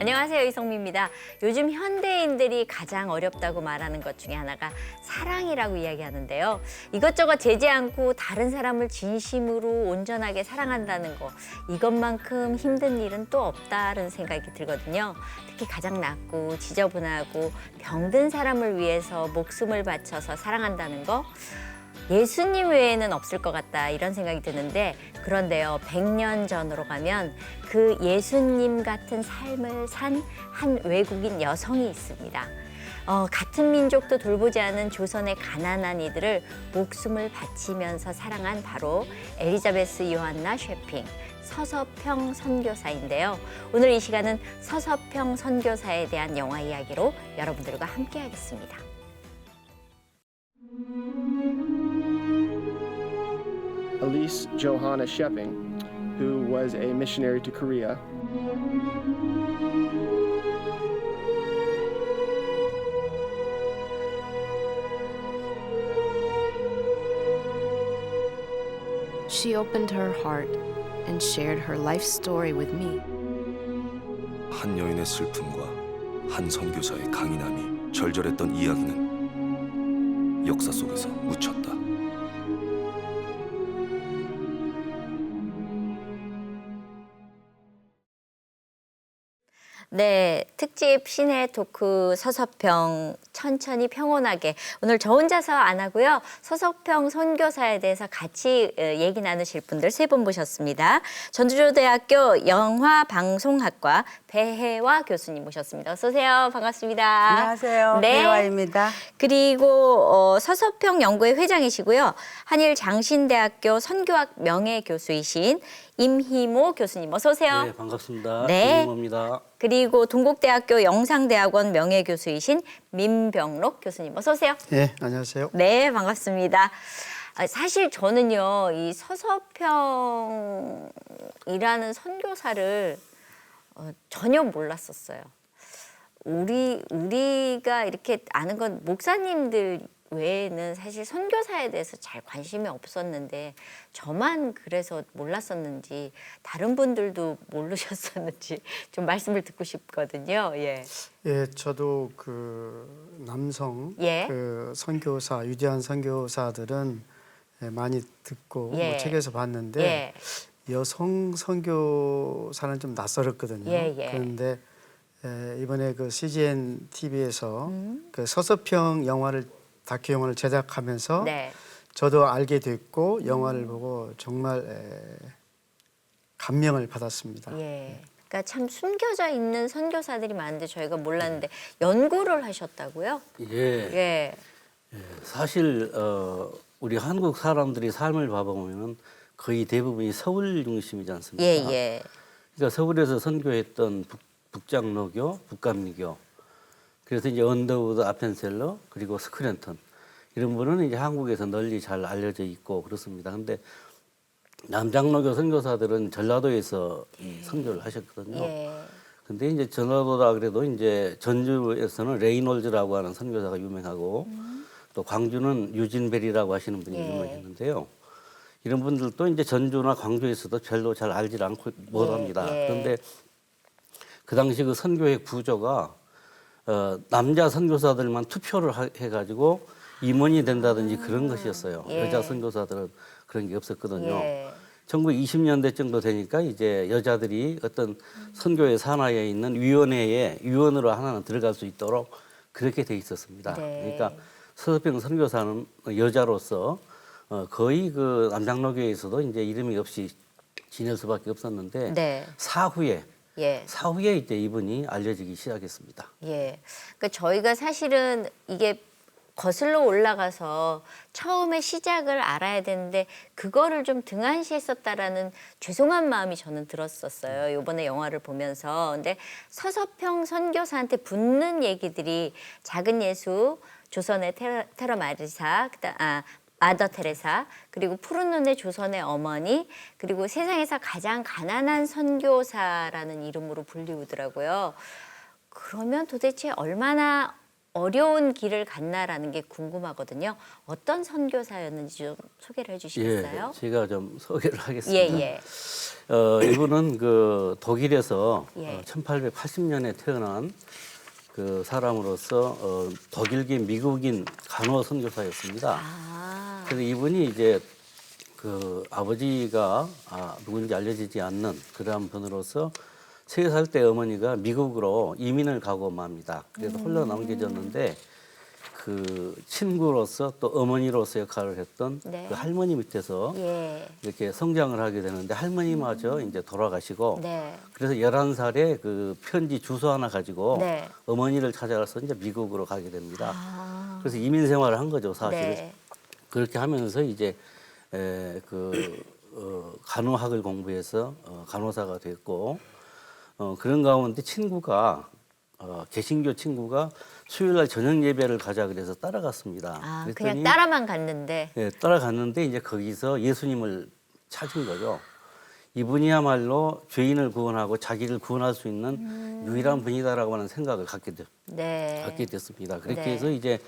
안녕하세요, 이성미입니다. 요즘 현대인들이 가장 어렵다고 말하는 것 중에 하나가 사랑이라고 이야기하는데요. 이것저것 재지 않고 다른 사람을 진심으로 온전하게 사랑한다는 거, 이것만큼 힘든 일은 또 없다는 생각이 들거든요. 특히 가장 낮고 지저분하고 병든 사람을 위해서 목숨을 바쳐서 사랑한다는 거, 예수님 외에는 없을 것 같다 이런 생각이 드는데, 그런데요, 100년 전으로 가면 그 예수님 같은 삶을 산 한 외국인 여성이 있습니다. 같은 민족도 돌보지 않은 조선의 가난한 이들을 목숨을 바치면서 사랑한 바로 엘리자베스 요한나 셰핑, 서서평 선교사인데요. 오늘 이 시간은 서서평 선교사에 대한 영화 이야기로 여러분들과 함께 하겠습니다. Elise Johanna Sheping, who was a missionary to Korea. She opened her heart and shared her life story with me. 한 여인의 슬픔과 한 선교사의 강인함이 절절했던 이야기는 역사 속에서 묻혔다. 네, 특집 시내 토크 서서평 천천히 평온하게, 오늘 저 혼자서 안 하고요. 서서평 선교사에 대해서 같이 얘기 나누실 분들 세 분 모셨습니다. 전주대학교 영화방송학과 배혜화 교수님 모셨습니다. 어서 오세요. 반갑습니다. 안녕하세요. 네. 배혜화입니다. 그리고 서서평 연구회 회장이시고요. 한일 장신대학교 선교학 명예교수이신 임희모 교수님, 어서 오세요. 네, 반갑습니다. 네. 임희모입니다. 그리고 동국대학교 영상대학원 명예교수이신 민병록 교수님, 어서 오세요. 네, 안녕하세요. 네, 반갑습니다. 사실 저는요, 이 서서평이라는 선교사를 전혀 몰랐었어요. 우리가 이렇게 아는 건 목사님들 외에는 사실 선교사에 대해서 잘 관심이 없었는데, 저만 그래서 몰랐었는지 다른 분들도 모르셨었는지 좀 말씀을 듣고 싶거든요. 예. 예, 저도 그 남성 예. 그 선교사, 위대한 선교사들은 많이 듣고 예. 뭐 책에서 봤는데 예. 여성 선교사는 좀 낯설었거든요. 예, 예. 그런데 이번에 그 CGN TV에서 그 서서평 다큐 영화를 제작하면서 네. 저도 알게 됐고 영화를 보고 정말 감명을 받았습니다. 예. 그러니까 참 숨겨져 있는 선교사들이 많은데 저희가 몰랐는데 연구를 하셨다고요? 예. 예. 사실 우리 한국 사람들이 삶을 봐보면 거의 대부분이 서울 중심이지 않습니까? 예, 예. 그러니까 서울에서 선교했던 북장로교, 북감리교, 그래서 이제 언더우드 아펜셀러, 그리고 스크랜턴, 이런 분은 이제 한국에서 널리 잘 알려져 있고 그렇습니다. 근데 남장로교 선교사들은 전라도에서 선교를 하셨거든요. 예. 근데 이제 전라도라 그래도 이제 전주에서는 레이놀즈라고 하는 선교사가 유명하고, 또 광주는 유진벨이라고 하시는 분이 예. 유명했는데요. 이런 분들도 이제 전주나 광주에서도 별로 잘 알지 않고 못합니다. 예. 그런데 그 당시 그 선교의 구조가 남자 선교사들만 투표를 해가지고 임원이 된다든지 그런 것이었어요. 예. 여자 선교사들은 그런 게 없었거든요. 예. 1920년대 정도 되니까 이제 여자들이 어떤 선교의 산하에 있는 위원회에 위원으로 하나는 들어갈 수 있도록 그렇게 돼 있었습니다. 네. 그러니까 서서평 선교사는 여자로서 거의 그 남장로교에서도 이제 이름이 없이 지낼 수밖에 없었는데, 네. 사후에 예. 이제 이분이 알려지기 시작했습니다. 예. 그러니까 저희가 사실은 이게 거슬러 올라가서 처음에 시작을 알아야 되는데 그거를 좀 등한시했었다라는 죄송한 마음이 저는 들었었어요. 이번에 영화를 보면서. 근데 서서평 선교사한테 붙는 얘기들이 작은 예수, 조선의 테러 마리사, 마더 테레사, 그리고 푸른 눈의 조선의 어머니, 그리고 세상에서 가장 가난한 선교사라는 이름으로 불리우더라고요. 그러면 도대체 얼마나 어려운 길을 갔나라는 게 궁금하거든요. 어떤 선교사였는지 좀 소개를 해주시겠어요? 제가 좀 소개를 하겠습니다. 예. 이분은 그 독일에서 예. 1880년에 태어난 그 사람으로서 독일계 미국인 간호 선교사였습니다. 아, 그래서 이분이 이제 그 아버지가 누군지 알려지지 않는 그러한 분으로서 3살 때 어머니가 미국으로 이민을 가고 맙니다. 그래서 홀로 남겨졌는데 그 친구로서 또 어머니로서 역할을 했던 네. 그 할머니 밑에서 예. 이렇게 성장을 하게 되는데 할머니마저 이제 돌아가시고 네. 그래서 11살에 그 편지 주소 하나 가지고 네. 어머니를 찾아가서 이제 미국으로 가게 됩니다. 아, 그래서 이민 생활을 한 거죠, 사실. 네. 그렇게 하면서 이제 간호학을 공부해서 간호사가 됐고 그런 가운데 친구가 개신교 친구가 수요일날 저녁 예배를 가자 그래서 따라갔습니다. 아, 그랬더니 그냥 따라만 갔는데. 예, 따라갔는데 이제 거기서 예수님을 찾은 거죠. 이분이야말로 죄인을 구원하고 자기를 구원할 수 있는 유일한 분이다라고 하는 생각을 갖게 네. 됐습니다. 그렇게 네. 해서 이제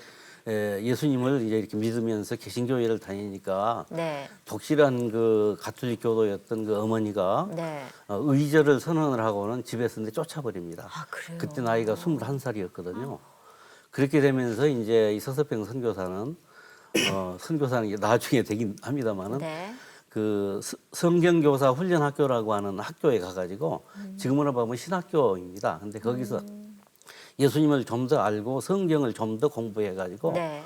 예수님을 이제 이렇게 믿으면서 개신교회를 다니니까 네. 독실한 그 가톨릭 교도였던 그 어머니가 네. 의절을 선언을 하고는 집에서 이제 쫓아버립니다. 아, 그래요? 그때 나이가 21살이었거든요. 그렇게 되면서 이제 이 서서평 선교사는 선교사는 이게 나중에 되긴 합니다만은 네. 그 성경교사 훈련학교라고 하는 학교에 가가지고 지금으로 보면 신학교입니다. 근데 거기서 예수님을 좀 더 알고 성경을 좀 더 공부해가지고 네.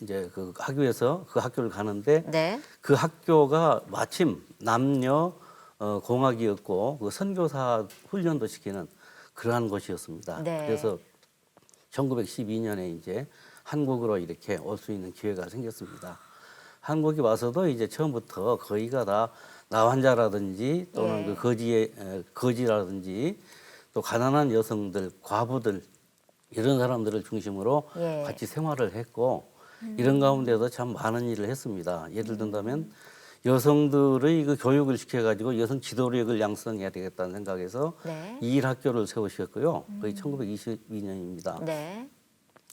이제 그 학교에서 그 학교를 가는데 네. 그 학교가 마침 남녀 공학이었고 그 선교사 훈련도 시키는 그러한 곳이었습니다. 네. 그래서 1912년에 이제 한국으로 이렇게 올 수 있는 기회가 생겼습니다. 한국에 와서도 이제 처음부터 거의가 다 나환자라든지 또는 예. 그 거지라든지 또 가난한 여성들, 과부들 이런 사람들을 중심으로 예. 같이 생활을 했고 이런 가운데서 참 많은 일을 했습니다. 예를 든다면 여성들의 그 교육을 시켜가지고 여성 지도력을 양성해야 되겠다는 생각에서 네. 이일학교를 세우셨고요. 거의 1922년입니다. 네.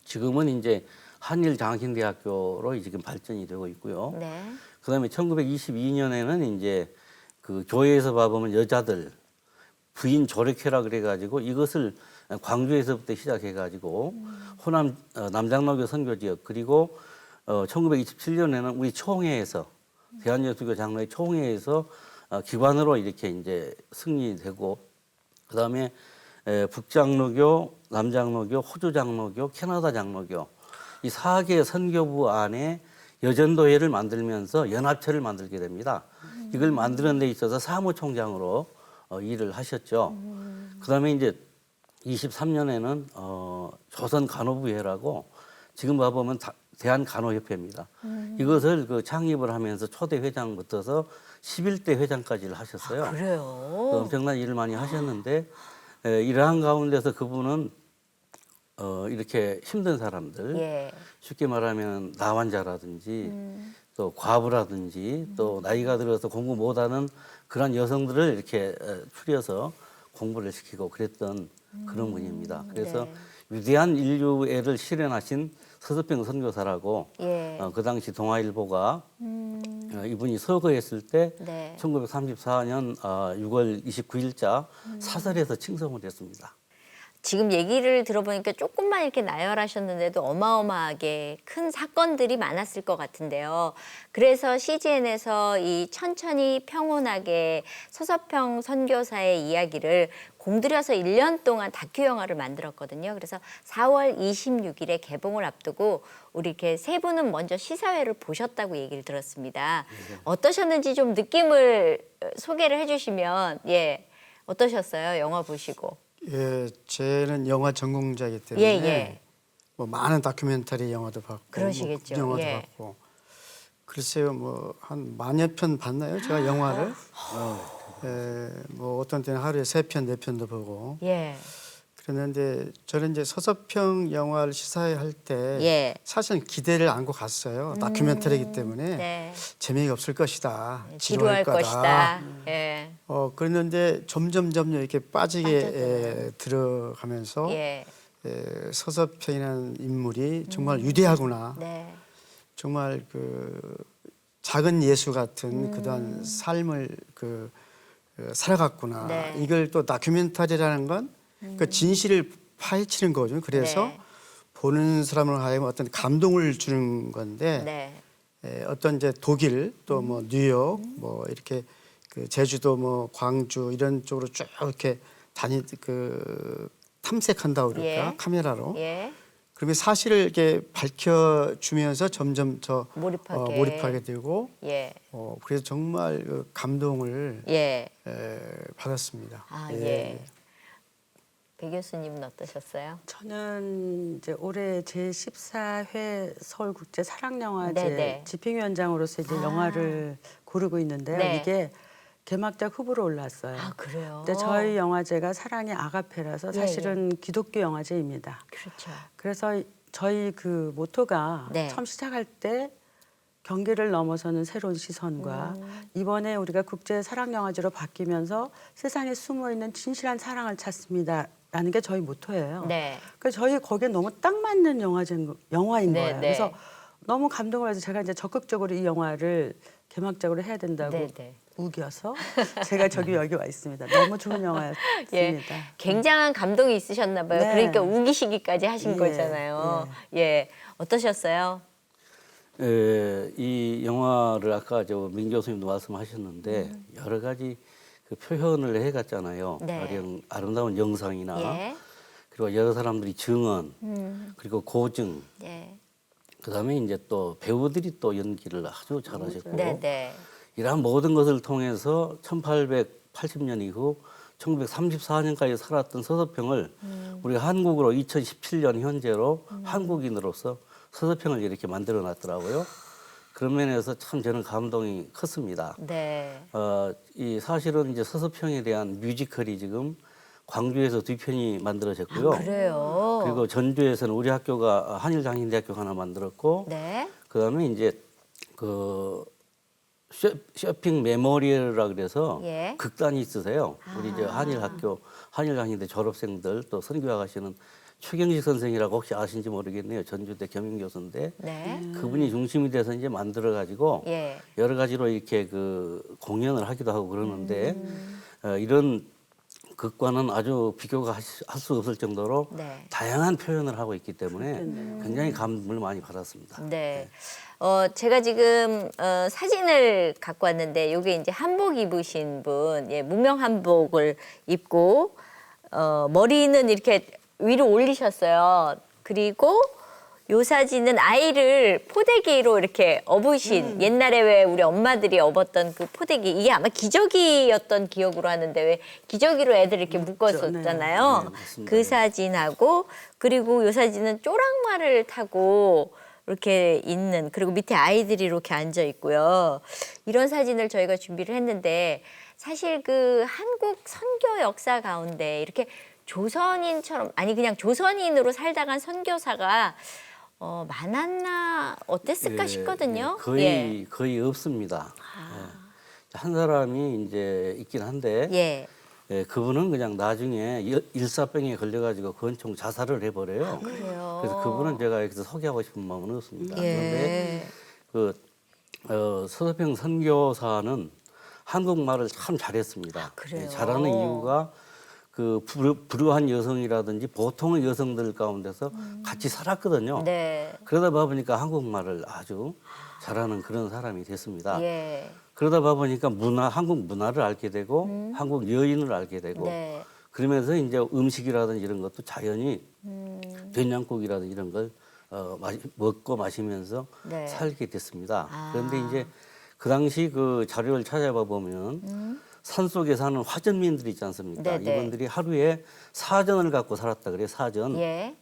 지금은 이제 한일장신대학교로 지금 발전이 되고 있고요. 네. 그다음에 1922년에는 이제 그 교회에서 봐보면 여자들 부인 조력회라 그래가지고 이것을 광주에서부터 시작해가지고 호남 남장로교 선교지역 그리고 1927년에는 우리 총회에서 대한예수교 장로회 총회에서 기관으로 이렇게 이제 승리되고 그다음에 북장로교, 남장로교, 호주장로교, 캐나다 장로교 이 4개 선교부 안에 여전도회를 만들면서 연합체를 만들게 됩니다. 이걸 만드는 데 있어서 사무총장으로 일을 하셨죠. 그다음에 이제 23년에는 조선간호부회라고 지금 봐보면 대한간호협회입니다. 이것을 그 창립을 하면서 초대 회장부터서 11대 회장까지를 하셨어요. 그래요? 그 엄청난 일을 많이 하셨는데 이러한 가운데서 그분은 이렇게 힘든 사람들 예. 쉽게 말하면 나환자라든지 또 과부라든지 또 나이가 들어서 공부 못하는 그런 여성들을 이렇게 추려서 공부를 시키고 그랬던 그런 분입니다. 그래서 네. 위대한 인류애를 실현하신 서서평 선교사라고 예. 그 당시 동아일보가 이분이 서거했을 때 네. 1934년 6월 29일자 사설에서 칭송을 했습니다. 지금 얘기를 들어보니까 조금만 이렇게 나열하셨는데도 어마어마하게 큰 사건들이 많았을 것 같은데요. 그래서 CGN에서 이 천천히 평온하게 서서평 선교사의 이야기를 공들여서 1년 동안 다큐 영화를 만들었거든요. 그래서 4월 26일에 개봉을 앞두고 우리 이렇게 세 분은 먼저 시사회를 보셨다고 얘기를 들었습니다. 어떠셨는지 좀 느낌을 소개를 해주시면 예 어떠셨어요? 영화 보시고. 예, 저는 영화 전공자이기 때문에 예. 뭐 많은 다큐멘터리 영화도 봤고 그러시겠죠. 뭐 영화도 예. 봤고 글쎄요 뭐 한 만여 편 봤나요? 제가 영화를 뭐 어떤 때는 하루에 3편, 4편도 보고 예. 그랬는데 저는 이제 서서평 영화를 시사회 할 때 예. 사실은 기대를 안고 갔어요. 다큐멘터리이기 때문에 네. 재미가 없을 것이다. 지루할 거다. 것이다. 예. 그랬는데 점점 이렇게 빠지게 들어가면서 예. 서서평이라는 인물이 정말 위대하구나. 네. 정말 그 작은 예수 같은 그러한 삶을 살아갔구나. 네. 이걸 또 다큐멘터리라는 건 그 진실을 파헤치는 거죠. 그래서 네. 보는 사람을 하여금 어떤 감동을 주는 건데 네. 어떤 이제 독일 또 뭐 뉴욕 뭐 이렇게 그 제주도 뭐 광주 이런 쪽으로 쭉 이렇게 탐색한다고 그럴까 예. 카메라로. 예. 그러면 사실을 이렇게 밝혀주면서 점점 몰입하게 되고 예. 그래서 정말 그 감동을 예. 받았습니다. 아, 예. 배 교수님은 어떠셨어요? 저는 이제 올해 제14회 서울국제 사랑영화제 네네. 집행위원장으로서 이제 영화를 고르고 있는데요. 네. 이게 개막작 후보로 올랐어요. 아, 그래요? 근데 저희 영화제가 사랑의 아가페라서 예, 사실은 기독교 영화제입니다. 그렇죠. 그래서 저희 그 모토가 네. 처음 시작할 때 경계를 넘어서는 새로운 시선과 이번에 우리가 국제 사랑 영화제로 바뀌면서 세상에 숨어 있는 진실한 사랑을 찾습니다라는 게 저희 모토예요. 네. 그래서 저희 거기에 너무 딱 맞는 영화인 네, 거예요. 네. 그래서 너무 감동을 해서 제가 이제 적극적으로 이 영화를 개막작으로 해야 된다고 네, 네. 우겨서 제가 여기 와 있습니다. 너무 좋은 영화였습니다. 예, 굉장한 감동이 있으셨나 봐요. 네. 그러니까 우기시기까지 하신 예, 거잖아요. 예. 어떠셨어요? 이 영화를 아까 민 교수님도 말씀하셨는데 여러 가지 그 표현을 해갔잖아요. 네. 아름다운 영상이나 예. 그리고 여러 사람들이 증언 그리고 고증 예. 그다음에 이제 또 배우들이 또 연기를 아주 잘하셨고 네, 네. 이러한 모든 것을 통해서 1880년 이후 1934년까지 살았던 서서평을 우리 한국으로 2017년 현재로 한국인으로서 서서평을 이렇게 만들어 놨더라고요. 그런 면에서 참 저는 감동이 컸습니다. 네. 이 사실은 이제 서서평에 대한 뮤지컬이 지금 광주에서 2편이 만들어졌고요. 그래요. 그리고 전주에서는 우리 학교가 한일장신대학교가 하나 만들었고, 네. 그다음에 이제 그 쇼핑 메모리얼이라 그래서 예. 극단이 있으세요. 우리 이제 한일학교 한일장신대 졸업생들 또 선교와 가시는 최경식 선생이라고 혹시 아신지 모르겠네요. 전주대 겸임교수인데 네. 그분이 중심이 돼서 이제 만들어 가지고 예. 여러 가지로 이렇게 그 공연을 하기도 하고 그러는데 이런 극과는 아주 비교가 할 수 없을 정도로 네. 다양한 표현을 하고 있기 때문에 굉장히 감동을 많이 받았습니다. 네. 제가 지금 사진을 갖고 왔는데 이게 이제 한복 입으신 분, 예, 무명 한복을 입고 머리는 이렇게 위로 올리셨어요. 그리고 요 사진은 아이를 포대기로 이렇게 업으신 옛날에 왜 우리 엄마들이 업었던 그 포대기 이게 아마 기저귀였던 기억으로 하는데 왜 기저귀로 애들 이렇게 묶었었잖아요. 네, 맞습니다. 그 사진하고 그리고 요 사진은 쪼랑말을 타고 이렇게 있는 그리고 밑에 아이들이 이렇게 앉아 있고요. 이런 사진을 저희가 준비를 했는데 사실 그 한국 선교 역사 가운데 이렇게 조선인처럼 아니 그냥 조선인으로 살다 간 선교사가 많았나 어땠을까 싶거든요. 거의 없습니다. 예. 한 사람이 이제 있긴 한데 예. 예, 그분은 그냥 나중에 일사병에 걸려가지고 권총 자살을 해버려요. 그래요. 그래서 그분은 제가 여기서 소개하고 싶은 마음은 없습니다. 예. 그런데 서서평 선교사는 한국말을 참 잘했습니다. 그래요? 예, 잘하는 이유가 그 불우한 여성이라든지 보통의 여성들 가운데서 같이 살았거든요. 네. 그러다 보니까 한국말을 아주 잘하는 그런 사람이 됐습니다. 예. 그러다 보니까 한국 문화를 알게 되고 한국 여인을 알게 되고 네. 그러면서 이제 음식이라든지 이런 것도 자연히 된장국이라든지 이런 걸 먹고 마시면서 네. 살게 됐습니다. 아. 그런데 이제 그 당시 그 자료를 찾아봐 보면 산속에 사는 화전민들이 있지 않습니까? 네네. 이분들이 하루에 사전을 갖고 살았다 그래요. 사전. 예.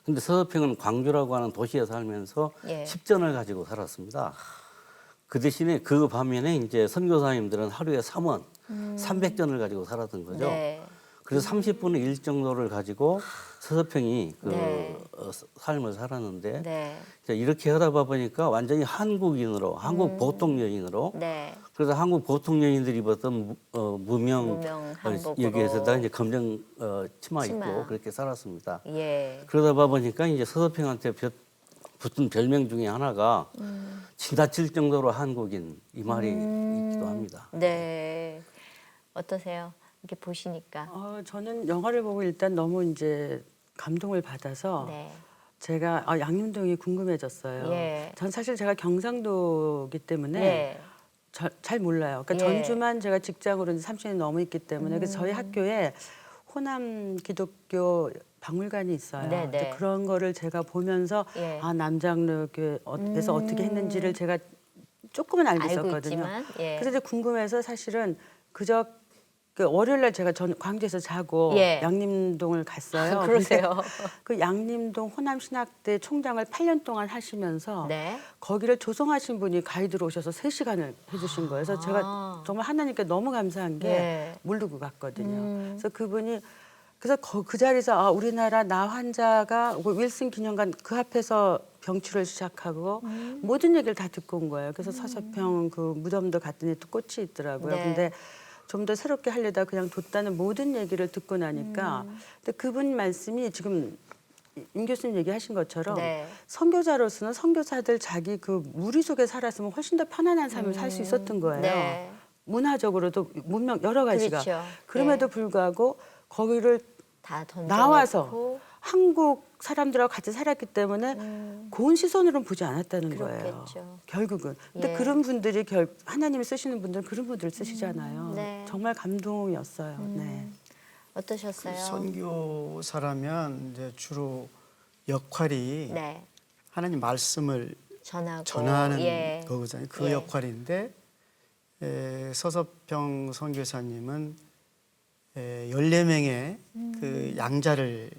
근데 서서평은 광주라고 하는 도시에 살면서 예. 10전을 가지고 살았습니다. 그 대신에 그 반면에 이제 선교사님들은 하루에 3원, 300전을 가지고 살았던 거죠. 네. 그래서 30분의 1 정도를 가지고 서서평이 그 네. 삶을 살았는데 네. 자, 이렇게 하다 보니까 완전히 한국인으로 한국 보통 여인으로 네. 그래서 한국 보통 여인들이 입었던 무명 한복으로. 여기에서다 이제 검정 치마 치마. 입고 그렇게 살았습니다. 예. 그러다 보니까 이제 서서평한테 붙은 별명 중에 하나가 지나칠 정도로 한국인 이 말이 있기도 합니다. 네. 어떠세요? 이렇게 보시니까. 저는 영화를 보고 일단 너무 이제 감동을 받아서 네. 제가 양림동이 궁금해졌어요. 예. 전 사실 제가 경상도이기 때문에 예. 잘 몰라요. 그러니까 예. 전주만 제가 직장으로 이제 30년이 넘어 있기 때문에 그래서 저희 학교에 호남 기독교 박물관이 있어요. 네, 네. 이제 그런 거를 제가 보면서 예. 남장로교에서 어떻게 했는지를 제가 조금은 알고 알고 있었거든요. 있지만, 예. 그래서 이제 궁금해서 사실은 그저 그 월요일 날 제가 광주에서 자고 예. 양림동을 갔어요. 그러세요. 근데 그 양림동 호남신학대 총장을 8년 동안 하시면서 네. 거기를 조성하신 분이 가이드로 오셔서 3시간을 해주신 거예요. 그래서 제가 정말 하나님께 너무 감사한 게 네. 모르고 갔거든요. 그래서 그분이 그래서 그 자리에서 우리나라 나 환자가 윌슨 기념관 그 앞에서 병치를 시작하고 모든 얘기를 다 듣고 온 거예요. 그래서 서서평 그 무덤도 갔더니 또 꽃이 있더라고요. 네. 근데 좀 더 새롭게 하려다 그냥 뒀다는 모든 얘기를 듣고 나니까 근데 그분 말씀이 지금 임 교수님 얘기하신 것처럼 네. 선교자로서는 선교사들 자기 그 무리 속에 살았으면 훨씬 더 편안한 삶을 살 수 있었던 거예요. 네. 문화적으로도 문명 여러 가지가 그렇죠. 그럼에도 네. 불구하고 거기를 다 던져 나와서 한국 사람들하고 같이 살았기 때문에 고운 시선으로는 보지 않았다는 거예요. 그렇겠죠. 결국은. 근데 예. 그런 분들이 하나님이 쓰시는 분들은 그런 분들 쓰시잖아요. 네. 정말 감동이었어요. 네. 어떠셨어요? 선교사라면 이제 주로 역할이 네. 하나님 말씀을 전하고 전하는 예. 거거든요. 그 예. 역할인데 서서평 선교사님은 14명의 그 양자를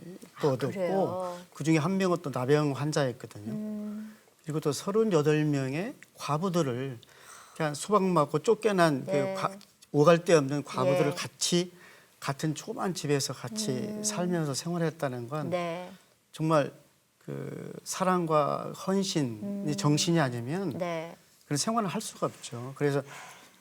또 얻었고 그래요? 그중에 한 명은 또 나병 환자였거든요. 그리고 또 38명의 과부들을 그냥 수박 맞고 쫓겨난 네. 그 오갈 데 없는 과부들을 예. 같이 같은 조그만 집에서 같이 살면서 생활했다는 건 네. 정말 그 사랑과 헌신이 정신이 아니면 네. 그런 생활을 할 수가 없죠. 그래서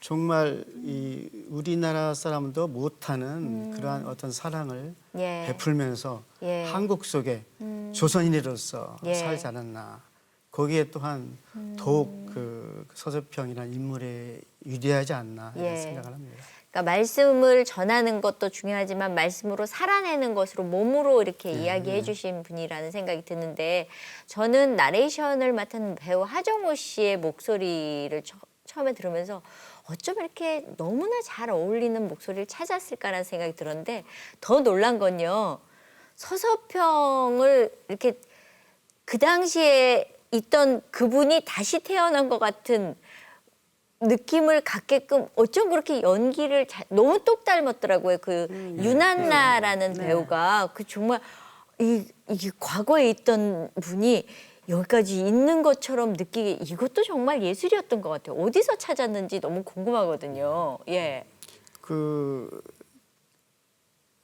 정말 이 우리나라 사람도 못하는 그러한 어떤 사랑을 예. 베풀면서 예. 한국 속에 조선인으로서 예. 살지 않았나. 거기에 또한 더욱 그 서서평이라는 인물에 위대하지 않나 이런 예. 생각을 합니다. 그러니까 말씀을 전하는 것도 중요하지만 말씀으로 살아내는 것으로 몸으로 이렇게 이야기해 주신 분이라는 생각이 드는데 저는 나레이션을 맡은 배우 하정우 씨의 목소리를 처음에 들으면서 어쩜 이렇게 너무나 잘 어울리는 목소리를 찾았을까라는 생각이 들었는데 더 놀란 건요. 서서평을 이렇게 그 당시에 있던 그분이 다시 태어난 것 같은 느낌을 갖게끔 어쩜 그렇게 연기를 너무 똑 닮았더라고요. 그 유난나라는 배우가 그 정말 이게 과거에 있던 분이 여기까지 있는 것처럼 느끼게 이것도 정말 예술이었던 것 같아요. 어디서 찾았는지 너무 궁금하거든요. 예.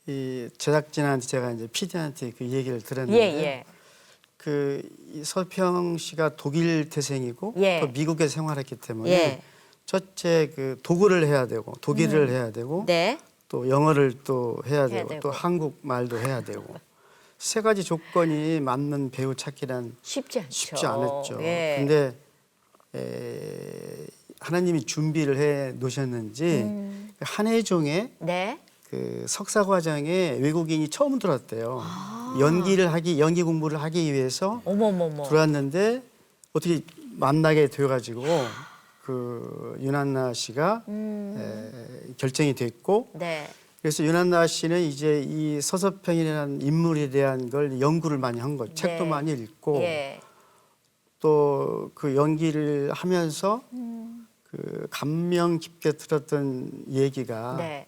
이 제작진한테 제가 이제 PD한테 그 얘기를 들었는데 예. 이 서평 씨가 독일 태생이고 예. 또 미국에 생활했기 때문에 예. 첫째 그 독일을 해야 되고 독일을 해야 되고 네. 또 영어를 또 해야 되고 되고. 또 한국말도 해야 되고 세 가지 조건이 맞는 배우 찾기란 쉽지 않죠. 쉽지 않았죠. 예. 근데 하나님이 준비를 해 놓으셨는지 한혜종의 네. 그 석사 과정에 외국인이 처음 들어왔대요. 연기 공부를 하기 위해서 어머머머. 들어왔는데 어떻게 만나게 되어가지고 그 유난나 씨가 결정이 됐고 네. 그래서 유난나 씨는 이제 이 서서평이라는 인물에 대한 걸 연구를 많이 한 거죠. 책도 네. 많이 읽고 예. 또 그 연기를 하면서 그 감명 깊게 들었던 얘기가 네.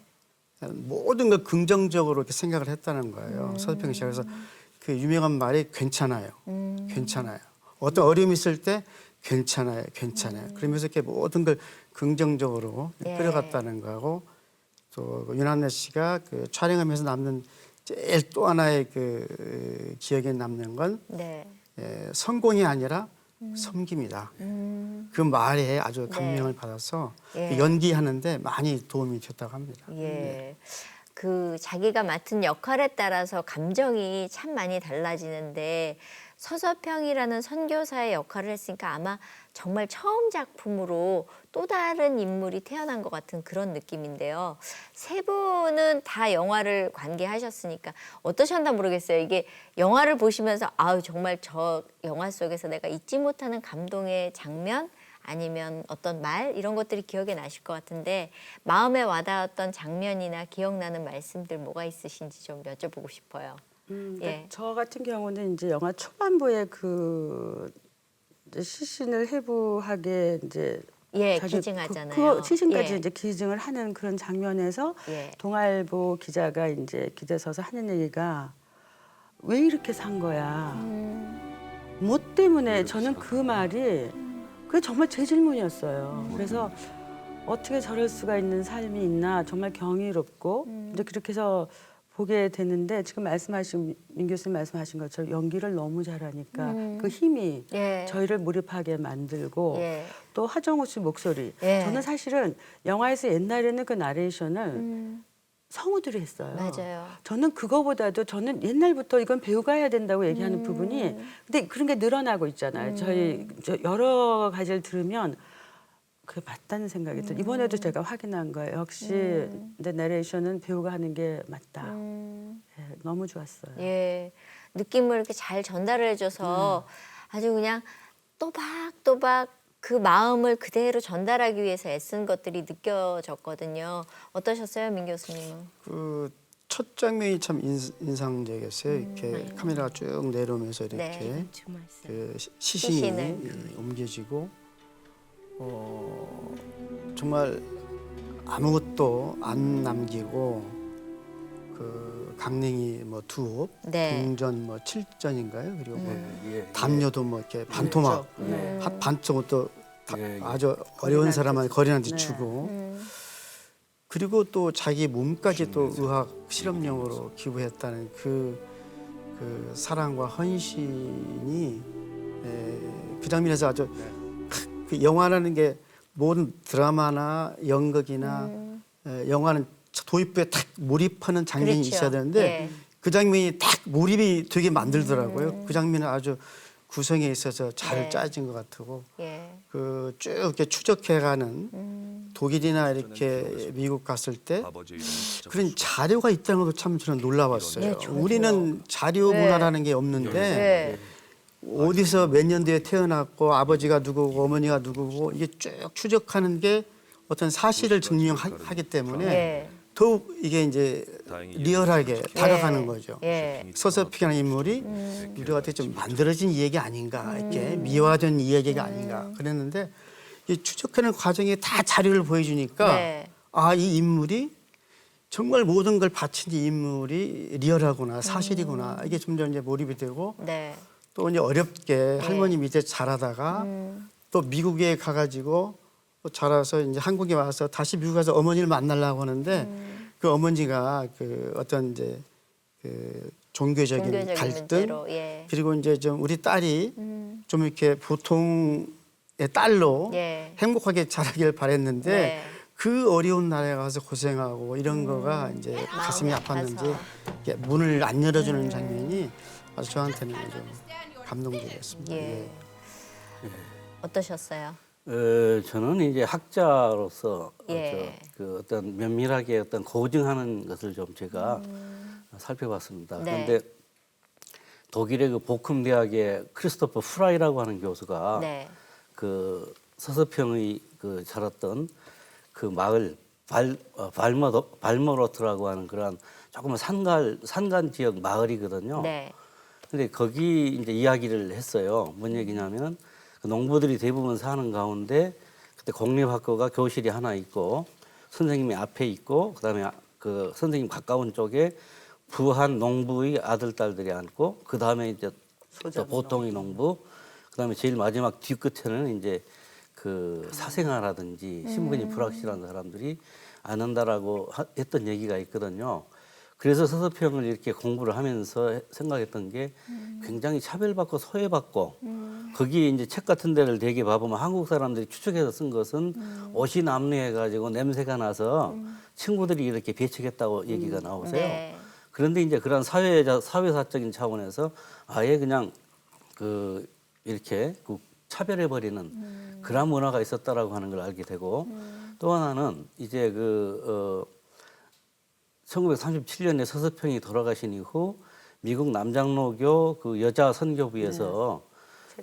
모든 걸 긍정적으로 이렇게 생각을 했다는 거예요. 서서평 씨가. 그래서 그 유명한 말이 괜찮아요. 괜찮아요. 어떤 어려움이 있을 때 괜찮아요. 괜찮아요. 그러면서 이렇게 모든 걸 긍정적으로 예. 끌어갔다는 거하고 또 윤한나 씨가 그 촬영하면서 남는 제일 또 하나의 그 기억에 남는 건 네. 성공이 아니라 섬김이다. 그 말에 아주 감명을 네. 받아서 예. 연기하는데 많이 도움이 됐다고 합니다. 예. 그 자기가 맡은 역할에 따라서 감정이 참 많이 달라지는데 서서평이라는 선교사의 역할을 했으니까 아마 정말 처음 작품으로 또 다른 인물이 태어난 것 같은 그런 느낌인데요. 세 분은 다 영화를 관계하셨으니까 어떠셨나 모르겠어요. 이게 영화를 보시면서 아우 정말 저 영화 속에서 내가 잊지 못하는 감동의 장면 아니면 어떤 말 이런 것들이 기억에 나실 것 같은데 마음에 와닿았던 장면이나 기억나는 말씀들 뭐가 있으신지 좀 여쭤보고 싶어요. 그러니까 예. 저 같은 경우는 이제 영화 초반부에 그 이제 시신을 해부하게 이제 예, 자기 기증하잖아요. 그 시신까지 예. 이제 기증을 하는 그런 장면에서 예. 동아일보 기자가 이제 기대 서서 하는 얘기가 왜 이렇게 산 거야? 뭐 때문에 저는 그 말이 그게 정말 제 질문이었어요. 그래서 어떻게 저럴 수가 있는 삶이 있나 정말 경이롭고 이제 그렇게 해서 보게 되는데 지금 말씀하신 민 교수님 말씀하신 것처럼 연기를 너무 잘하니까 그 힘이 예. 저희를 몰입하게 만들고 예. 또 하정우 씨 목소리 예. 저는 사실은 영화에서 옛날에는 그 나레이션을 성우들이 했어요. 맞아요. 저는 그거보다도 저는 옛날부터 이건 배우가 해야 된다고 얘기하는 부분이 근데 그런 게 늘어나고 있잖아요. 저희 여러 가지를 들으면 그게 맞다는 생각이 들어요. 이번에도 제가 확인한 거예요. 역시 이제 내레이션은 배우가 하는 게 맞다. 예, 너무 좋았어요. 예. 느낌을 이렇게 잘 전달을 해줘서 아주 그냥 또박또박 그 마음을 그대로 전달하기 위해서 애쓴 것들이 느껴졌거든요. 어떠셨어요, 민 교수님은? 그 첫 장면이 참 인상적이었어요. 이렇게 카메라가 쭉 내려오면서 이렇게 네. 그 시신이 시신을. 옮겨지고 정말 아무것도 안 남기고 그 강냉이 뭐 두옵, 네. 동전 뭐 7전인가요? 그리고 뭐 예, 담요도 뭐 이렇게 반토막, 반쪽도 예, 예. 아주 어려운 사람한테 거린한테 네. 주고 그리고 또 자기 몸까지 또 의학 실험용으로 기부했다는 그 사랑과 헌신이 그 장면에서 아주 그 영화라는 게 모든 드라마나 연극이나 영화는 도입부에 탁 몰입하는 장면이 그렇죠. 있어야 되는데 예. 그 장면이 딱 몰입이 되게 만들더라고요. 그 장면은 아주 구성에 있어서 잘 네. 짜진 것 같고 예. 그 쭉 이렇게 추적해가는 독일이나 이렇게 미국 갔을 때 아버지의 이름을 그런 자료가 있다는 것도 참 저는 놀라웠어요. 네, 저도요. 우리는 자료 네. 문화라는 게 없는데 네. 어디서 몇 년도에 태어났고 아버지가 누구고 어머니가 누구고 이게 쭉 추적하는 게 어떤 사실을 증명하기 때문에 예. 더욱 이게 이제 리얼하게 다가가는 거죠. 예. 서서피라는 인물이 우리가 어떻게 좀 만들어진 이야기 아닌가 이렇게 미화된 이야기가 아닌가 그랬는데 이 추적하는 과정에 다 자료를 보여주니까 네. 아, 이 인물이 정말 모든 걸 바친 이 인물이 리얼하구나 사실이구나 이게 점점 이제 몰입이 되고 네. 또 이제 어렵게 할머니 밑에 자라다가 또 미국에 가가지고 또 자라서 이제 한국에 와서 다시 미국 가서 어머니를 만나려고 하는데 그 어머니가 그 어떤 이제 그 종교적인 갈등 문제로 예. 그리고 이제 좀 우리 딸이 좀 이렇게 보통의 딸로 예. 행복하게 자라길 바랬는데 네. 그 어려운 나라에 가서 고생하고 이런 거가 이제 가슴이 마음이 아팠는지 이렇게 문을 안 열어주는 장면이 아주 저한테는 좀 감동적이었습니다. 예. 어떠셨어요? 저는 이제 학자로서 예. 그 어떤 면밀하게 어떤 고증하는 것을 좀 제가 살펴봤습니다. 네. 그런데 독일의 그 보쿰 대학의 크리스토퍼 프라이라고 하는 교수가 네. 그 서서평의 그 자랐던 그 마을 발머로트라고 하는 그런 조금 산간 지역 마을이거든요. 네. 근데 거기 이제 이야기를 했어요. 뭔 얘기냐면 그 농부들이 대부분 사는 가운데 그때 공립학교가 교실이 하나 있고 선생님이 앞에 있고 그다음에 그 선생님 가까운 쪽에 부한 농부의 아들 딸들이 앉고 그다음에 이제 또 보통의 농부 그다음에 제일 마지막 뒤끝에는 이제 그 사생아라든지 신분이 불확실한 사람들이 않는다라고 했던 얘기가 있거든요. 그래서 서서평을 이렇게 공부를 하면서 생각했던 게 굉장히 차별받고 소외받고 거기에 이제 책 같은 데를 되게 봐보면 한국 사람들이 추측해서 쓴 것은 옷이 남루해가지고 냄새가 나서 친구들이 이렇게 배척했다고 얘기가 나오세요. 네. 그런데 이제 그런 사회사적인 차원에서 아예 그냥 그 이렇게 그 차별해버리는 그런 문화가 있었다라고 하는 걸 알게 되고 또 하나는 이제 1937년에 서서평이 돌아가신 이후 미국 남장로교 그 여자 선교부에서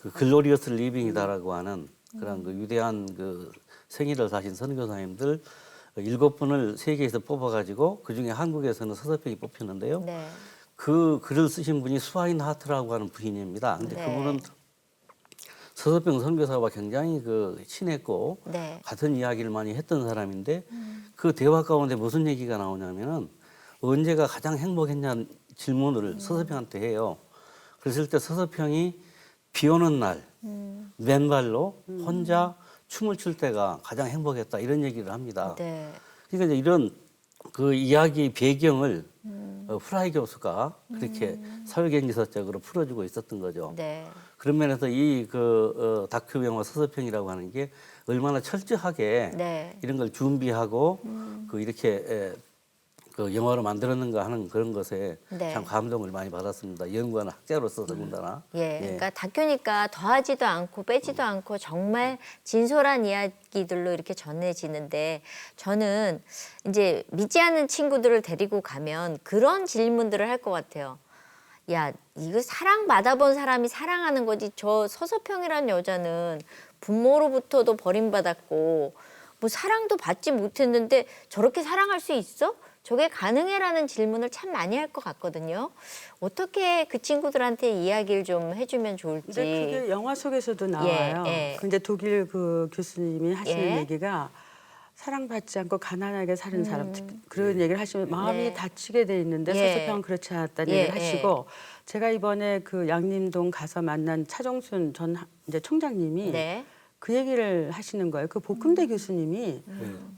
그 글로리어스 리빙이다라고 하는 그런 그 위대한 그 생일을 사신 선교사님들 7분을 세계에서 뽑아가지고 그 중에 한국에서는 서서평이 뽑혔는데요. 네. 그 글을 쓰신 분이 수아인 하트라고 하는 부인입니다. 근데 네. 그분은 서서평 선교사와 굉장히 그 친했고 네. 같은 이야기를 많이 했던 사람인데 그 대화 가운데 무슨 얘기가 나오냐면은 언제가 가장 행복했냐는 질문을 서서평한테 해요. 그랬을 때 서서평이 비 오는 날 맨발로 혼자 춤을 출 때가 가장 행복했다 이런 얘기를 합니다. 네. 그러니까 이제 이런 그 이야기 배경을 프라이 교수가 그렇게 사회경제사적으로 풀어주고 있었던 거죠. 네. 그런 면에서 이 다큐 영화 서서평이라고 하는 게 얼마나 철저하게 네. 이런 걸 준비하고 그 이렇게 그 영화로 만들었는가 하는 그런 것에 네. 참 감동을 많이 받았습니다. 연구하는 학자로서 더군다나. 예, 그러니까 다큐니까 더하지도 않고 빼지도 않고 정말 진솔한 이야기들로 이렇게 전해지는데 저는 이제 믿지 않는 친구들을 데리고 가면 그런 질문들을 할 것 같아요. 야, 이거 사랑받아본 사람이 사랑하는 거지. 저 서서평이라는 여자는 부모로부터도 버림받았고 뭐 사랑도 받지 못했는데 저렇게 사랑할 수 있어? 저게 가능해라는 질문을 참 많이 할 것 같거든요. 어떻게 그 친구들한테 이야기를 좀 해주면 좋을지. 근데 그게 영화 속에서도 나와요. 예. 근데 독일 그 교수님이 하시는 예. 얘기가 사랑받지 않고 가난하게 사는 사람 그런 얘기를 하시면 마음이 네. 다치게 돼 있는데 예. 서서평은 그렇지 않았다는 예, 얘기를 하시고 제가 이번에 그 양림동 가서 만난 차정순 전 이제 총장님이 네. 그 얘기를 하시는 거예요. 그 복금대 교수님이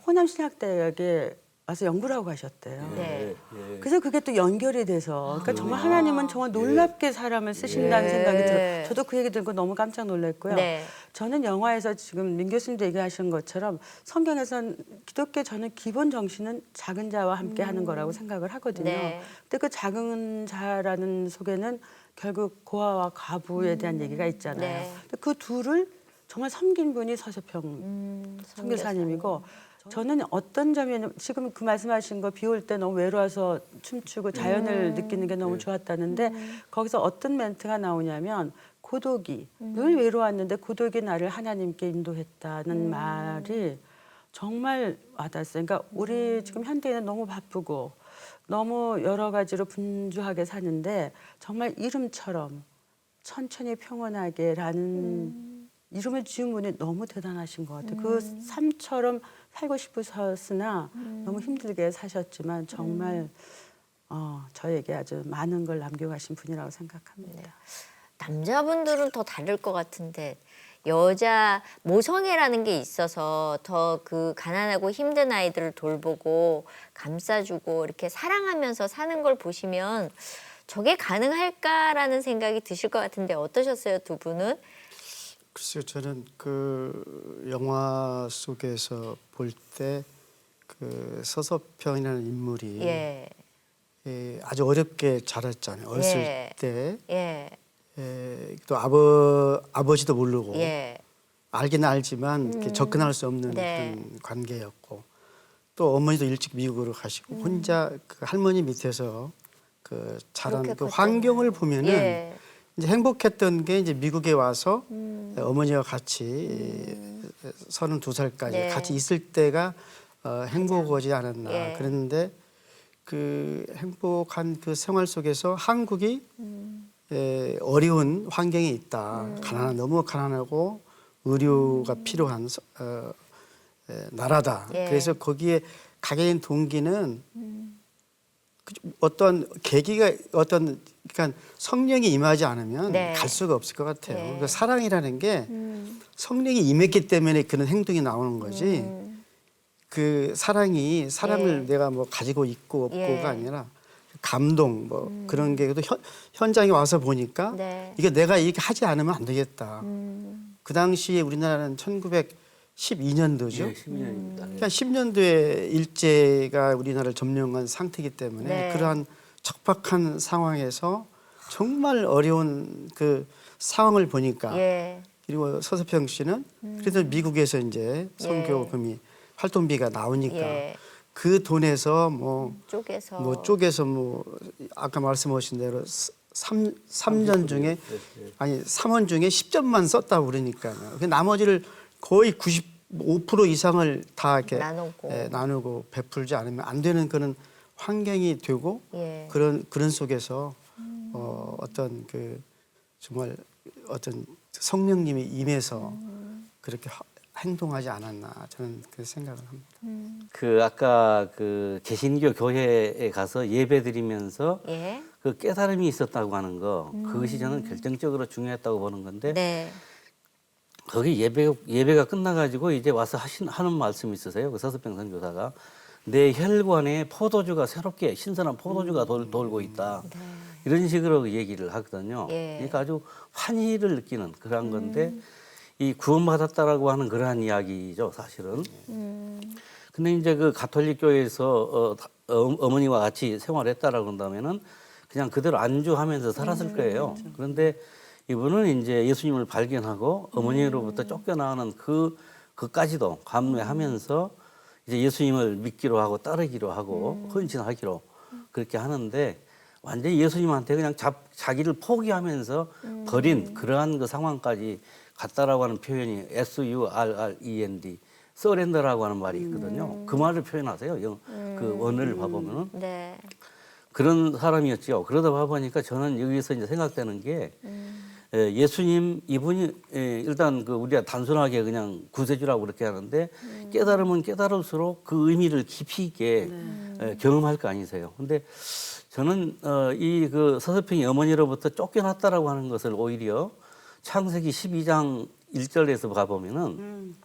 호남신학대학에 와서 연구를 하고 가셨대요. 네. 그래서 그게 또 연결이 돼서 그러니까 정말 하나님은 정말 놀랍게 사람을 쓰신다는 생각이 들어요. 저도 그 얘기 듣고 너무 깜짝 놀랐고요. 네. 저는 영화에서 지금 민 교수님도 얘기하신 것처럼 성경에선 기독교 저는 기본 정신은 작은 자와 함께 하는 거라고 생각을 하거든요. 네. 근데 그 작은 자라는 속에는 결국 고아와 과부에 대한 얘기가 있잖아요. 네. 근데 그 둘을 정말 섬긴 분이 서서평 선교사님이고 저는 어떤 점이냐면 지금 그 말씀하신 거 비 올 때 너무 외로워서 춤추고 자연을 느끼는 게 너무 좋았다는데 거기서 어떤 멘트가 나오냐면 고독이 늘 외로웠는데 고독이 나를 하나님께 인도했다는 말이 정말 와닿았어요. 그러니까 우리 지금 현대인은 너무 바쁘고 너무 여러 가지로 분주하게 사는데 정말 이름처럼 천천히 평온하게라는 이름을 지은 분이 너무 대단하신 것 같아요. 그 삶처럼 살고 싶으셨으나 너무 힘들게 사셨지만 정말 저에게 아주 많은 걸 남겨가신 분이라고 생각합니다. 남자분들은 더 다를 것 같은데 여자 모성애라는 게 있어서 더 그 가난하고 힘든 아이들을 돌보고 감싸주고 이렇게 사랑하면서 사는 걸 보시면 저게 가능할까라는 생각이 드실 것 같은데 어떠셨어요, 두 분은? 글쎄요, 저는 그 영화 속에서 볼 때 그 서서평이라는 인물이 예. 아주 어렵게 자랐잖아요. 어렸을 예. 때. 예. 또 아버지도 모르고 예. 알긴 알지만 이렇게 접근할 수 없는 네. 그런 관계였고 또 어머니도 일찍 미국으로 가시고 혼자 그 할머니 밑에서 그 자란 그렇게 그 컸잖아요. 환경을 보면은 예. 이제 행복했던 게 이제 미국에 와서 어머니와 같이 32살까지 네. 같이 있을 때가 행복하지 않았나. 예. 그랬는데 그 행복한 그 생활 속에서 한국이 어려운 환경에 있다. 너무 가난하고 의료가 필요한 나라다. 예. 그래서 거기에 가게 된 동기는 어떤 계기가 그러니까 성령이 임하지 않으면 네. 갈 수가 없을 것 같아요. 네. 그러니까 사랑이라는 게 성령이 임했기 때문에 그런 행동이 나오는 거지. 그 사랑이 사랑을 예. 내가 뭐 가지고 있고 없고가 예. 아니라 감동 뭐 그런 게 또 현장에 와서 보니까 네. 이게 내가 이렇게 하지 않으면 안 되겠다. 그 당시에 우리나라는 1912년도죠. 예, 12년입니다. 그러니까 10년도에 일제가 우리나라를 점령한 상태이기 때문에 네. 그러한 척박한 상황에서 정말 어려운 그 상황을 보니까 예. 그리고 서서평 씨는 그래도 미국에서 이제 선교금이 활동비가 나오니까 예. 그 돈에서 뭐 쪼개서 뭐 아까 말씀하신 대로 3년 중에 아니 3원 중에 10점만 썼다고 그러니까요. 그 나머지를 거의 95% 이상을 다 이렇게 나누고 베풀지 않으면 안 되는 그런 환경이 되고 예. 그런 속에서 어떤 그 정말 어떤 성령님이 임해서 그렇게 행동하지 않았나 저는 그 생각을 합니다. 그 아까 그 개신교 교회에 가서 예배 드리면서 예. 그 깨달음이 있었다고 하는 거 그것이 저는 결정적으로 중요했다고 보는 건데 네. 거기 예배가 끝나가지고 이제 와서 하는 말씀이 있으세요. 그 서서평 선교사가 내 혈관에 포도주가 새롭게 신선한 포도주가 돌고 있다. 이런 식으로 얘기를 하거든요. 예. 그러니까 아주 환희를 느끼는 그런 건데 이 구원받았다라고 하는 그러한 이야기죠, 사실은. 근데 이제 그 가톨릭 교회에서 어머니와 같이 생활했다라고 한다면은 그냥 그대로 안주하면서 살았을 거예요. 그런데 이분은 이제 예수님을 발견하고 어머니로부터 쫓겨나오는 그까지도 감내하면서 이제 예수님을 믿기로 하고 따르기로 하고 헌신하기로 그렇게 하는데 완전히 예수님한테 그냥 자기를 포기하면서 버린 그러한 그 상황까지 갔다라고 하는 표현이 surrend, 서렌더라고 하는 말이 있거든요. 그 말을 표현하세요. 그 원어를 봐보면은. 네. 그런 사람이었죠. 그러다 봐보니까 저는 여기서 이제 생각되는 게 예수님 이분이 일단 그 우리가 단순하게 그냥 구세주라고 그렇게 하는데 깨달으면 깨달을수록 그 의미를 깊이 있게 경험할 거 아니세요. 근데 저는 이 그 서서평이 어머니로부터 쫓겨났다라고 하는 것을 오히려 창세기 12장 1절에서 가보면은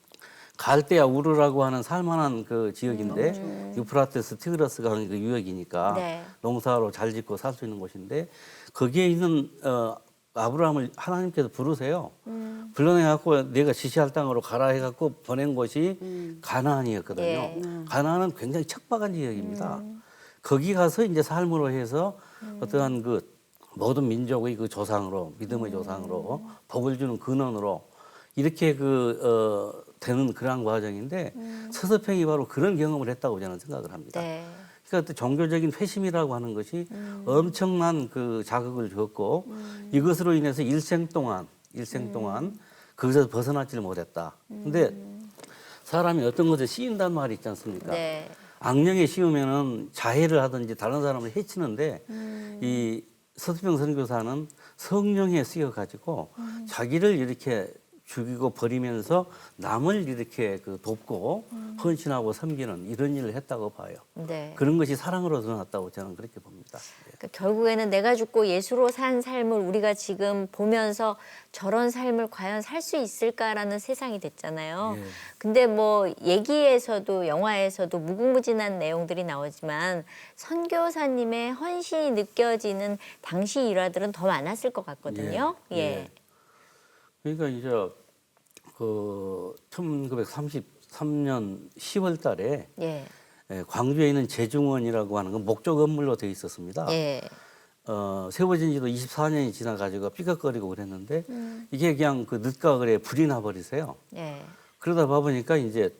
갈대아 우르라고 하는 살만한 그 지역인데 유프라테스 티그러스가 그 유역이니까 네. 농사로 잘 짓고 살 수 있는 곳인데 거기에 있는 아브라함을 하나님께서 부르세요. 불러내갖고 내가 지시할 땅으로 가라 해갖고 보낸 곳이 가나안이었거든요. 예. 가나안은 굉장히 척박한 지역입니다. 거기 가서 이제 삶으로 해서 어떠한 그 모든 민족의 그 조상으로 믿음의 조상으로 복을 주는 근원으로 이렇게 되는 그러한 과정인데 서서평이 바로 그런 경험을 했다고 저는 생각을 합니다. 네. 그러니까 또 종교적인 회심이라고 하는 것이 엄청난 그 자극을 줬고 이것으로 인해서 일생 동안 거기서 벗어나지를 못했다. 근데 사람이 어떤 것에 씌인다는 말이 있지 않습니까? 네. 악령에 씌우면은 자해를 하든지 다른 사람을 해치는데 이 서서평 선교사는 성령에 쓰여 가지고 자기를 이렇게 죽이고 버리면서 남을 이렇게 그 돕고 헌신하고 섬기는 이런 일을 했다고 봐요. 네. 그런 것이 사랑으로 드러났다고 저는 그렇게 봅니다. 그러니까 결국에는 내가 죽고 예수로 산 삶을 우리가 지금 보면서 저런 삶을 과연 살 수 있을까라는 세상이 됐잖아요. 예. 근데 뭐 얘기에서도 영화에서도 무궁무진한 내용들이 나오지만 선교사님의 헌신이 느껴지는 당시 일화들은 더 많았을 것 같거든요. 예. 그러니까 이제 그 1933년 10월 달에 예. 광주에 있는 제중원이라고 하는 건 목조 건물로 되어 있었습니다. 예. 세워진 지도 24년이 지나가지고 삐걱거리고 그랬는데 이게 그냥 그 늦가 그래 불이 나버리세요. 예. 그러다 봐보니까 이제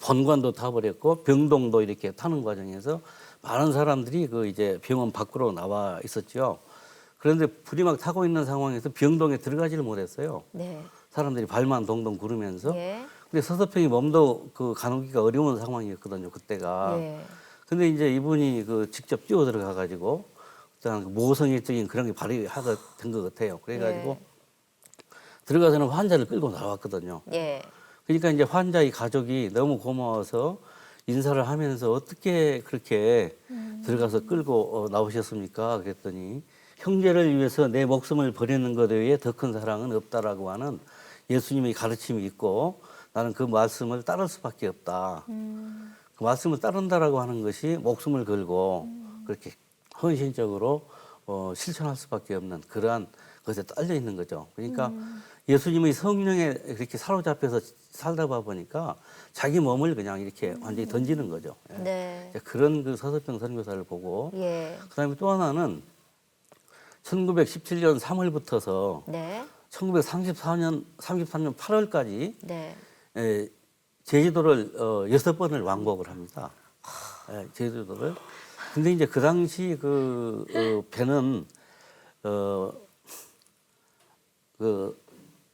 본관도 타버렸고 병동도 이렇게 타는 과정에서 많은 사람들이 그 이제 병원 밖으로 나와 있었죠. 그런데 불이 막 타고 있는 상황에서 병동에 들어가지를 못했어요. 네. 사람들이 발만 동동 구르면서. 예. 근데 서서평이 몸도 그 가누기가 어려운 상황이었거든요, 그때가. 예. 근데 이제 이분이 그 직접 뛰어 들어가 가지고 일단 그 모성애적인 그런 게 발휘하게 된 것 같아요. 그래가지고 들어가서는 환자를 끌고 나왔거든요. 예. 그러니까 이제 환자의 가족이 너무 고마워서 인사를 하면서 어떻게 그렇게 들어가서 끌고 나오셨습니까? 그랬더니 형제를 위해서 내 목숨을 버리는 것 외에 더 큰 사랑은 없다라고 하는 예수님의 가르침이 있고 나는 그 말씀을 따를 수밖에 없다. 그 말씀을 따른다라고 하는 것이 목숨을 걸고 그렇게 헌신적으로 실천할 수밖에 없는 그러한 것에 딸려 있는 거죠. 그러니까 예수님의 성령에 그렇게 사로잡혀서 살다 보니까 자기 몸을 그냥 이렇게 완전히 던지는 거죠. 예. 네. 이제 그런 그 서서평 선교사를 보고 예. 그다음에 또 하나는 1917년 3월부터서 네. 1933년 8월까지 네. 제주도를 6번을 왕복을 합니다. 제주도를. 근데 이제 그 당시 그 배는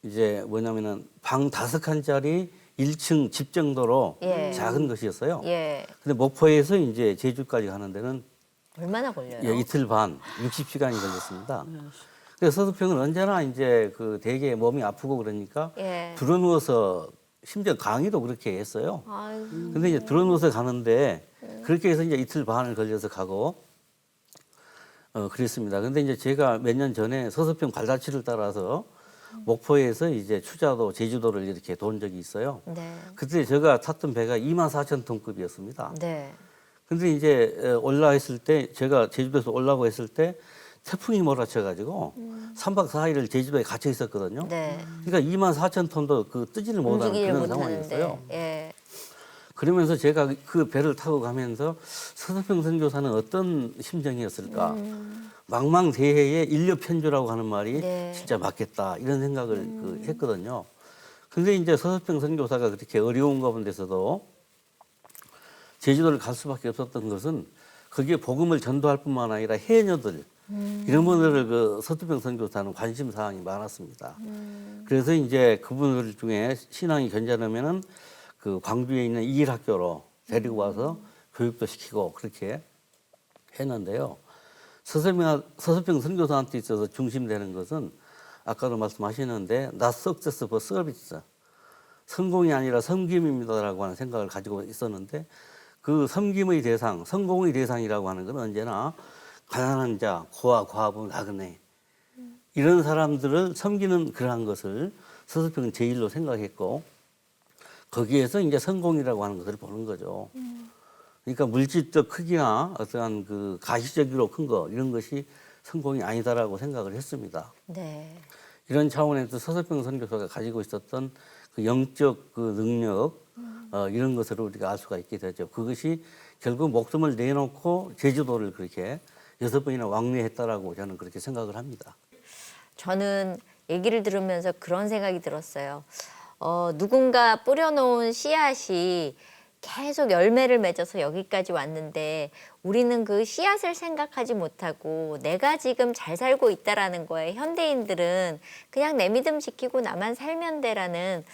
이제 뭐냐면은 방 5칸짜리 1층 집 정도로 예. 작은 것이었어요. 예. 근데 목포에서 이제 제주까지 가는 데는 얼마나 걸려요? 이틀 반, 60시간이 걸렸습니다. 그래서 서수평은 언제나 이제 그 되게 몸이 아프고 그러니까 예. 들어누워서 심지어 강의도 그렇게 했어요. 아이고. 근데 이제 들어누워서 가는데 그렇게 해서 이제 이틀 반을 걸려서 가고 그랬습니다. 근데 이제 제가 몇 년 전에 서수평 발자취를 따라서 목포에서 이제 추자도 제주도를 이렇게 돈 적이 있어요. 네. 그때 제가 탔던 배가 24,000톤급이었습니다. 네. 근데 이제 올라했을 때 제가 제주도에서 올라오고 했을 때 태풍이 몰아쳐가지고 3박 4일을 제주도에 갇혀 있었거든요. 네. 그러니까 24,000톤도 그 뜨지를 못하는 움직이질 그런 못하는데. 상황이었어요. 예. 그러면서 제가 그 배를 타고 가면서 서서평 선교사는 어떤 심정이었을까? 망망대해에 인력 편주라고 하는 말이 네. 진짜 맞겠다 이런 생각을 했거든요. 근데 이제 서서평 선교사가 그렇게 어려운 가운데서도 제주도를 갈 수밖에 없었던 것은 거기에 복음을 전도할 뿐만 아니라 해녀들 이런 분들을 그 서수평 선교사는 관심 사항이 많았습니다. 그래서 이제 그분들 중에 신앙이 괜찮으면은 그 광주에 있는 이일학교로 데리고 와서 교육도 시키고 그렇게 했는데요. 서수평 선교사한테 있어서 중심되는 것은 아까도 말씀하시는데 not success but service, 성공이 아니라 섬김입니다라고 하는 생각을 가지고 있었는데 그 섬김의 대상, 성공의 대상이라고 하는 건 언제나 가난한 자, 고아, 과부, 나그네 이런 사람들을 섬기는 그러한 것을 서수평은 제일로 생각했고 거기에서 이제 성공이라고 하는 것을 보는 거죠. 그러니까 물질적 크기나 어떠한 그 가시적으로 큰 거 이런 것이 성공이 아니다라고 생각을 했습니다. 네. 이런 차원에서 서서평 선교사가 가지고 있었던 그 영적 그 능력 이런 것을 우리가 알 수가 있게 되죠. 그것이 결국 목숨을 내놓고 제주도를 그렇게 6번이나 왕래했다라고 저는 그렇게 생각을 합니다. 저는 얘기를 들으면서 그런 생각이 들었어요. 누군가 뿌려놓은 씨앗이 계속 열매를 맺어서 여기까지 왔는데 우리는 그 씨앗을 생각하지 못하고 내가 지금 잘 살고 있다라는 거에 현대인들은 그냥 내 믿음 지키고 나만 살면 돼라는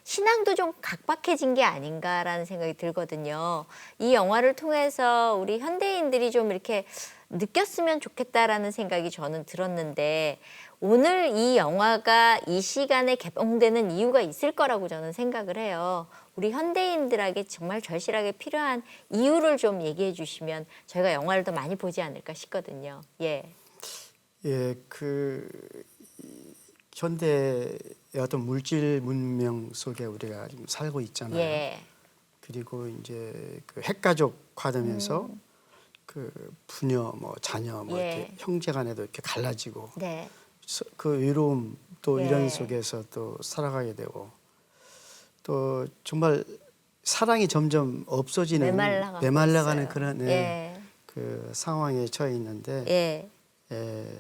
신앙도 좀 각박해진 게 아닌가라는 생각이 들거든요. 이 영화를 통해서 우리 현대인들이 좀 이렇게 느꼈으면 좋겠다라는 생각이 저는 들었는데 오늘 이 영화가 이 시간에 개봉되는 이유가 있을 거라고 저는 생각을 해요. 우리 현대인들에게 정말 절실하게 필요한 이유를 좀 얘기해 주시면 저희가 영화를 더 많이 보지 않을까 싶거든요. 예. 예, 그 현대의 어떤 물질 문명 속에 우리가 지금 살고 있잖아요. 예. 그리고 이제 그 핵가족화되면서 그 부녀, 뭐 자녀, 뭐 예. 이렇게 형제간에도 이렇게 갈라지고 네. 그 외로움 또 예. 이런 속에서 또 살아가게 되고 또 정말 사랑이 점점 없어지는 메말라가는 있어요. 그런 예. 그 상황에 처해 있는데 예.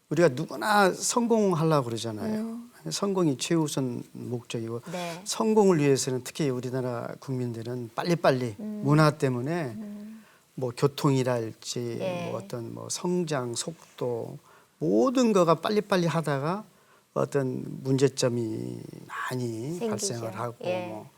우리가 누구나 성공하려고 그러잖아요. 성공이 최우선 목적이고 네. 성공을 위해서는 특히 우리나라 국민들은 빨리빨리 문화 때문에 뭐 교통이랄지 예. 뭐 어떤 뭐 성장 속도 모든 거가 빨리빨리 하다가 어떤 문제점이 많이 생기죠. 발생을 하고 예. 뭐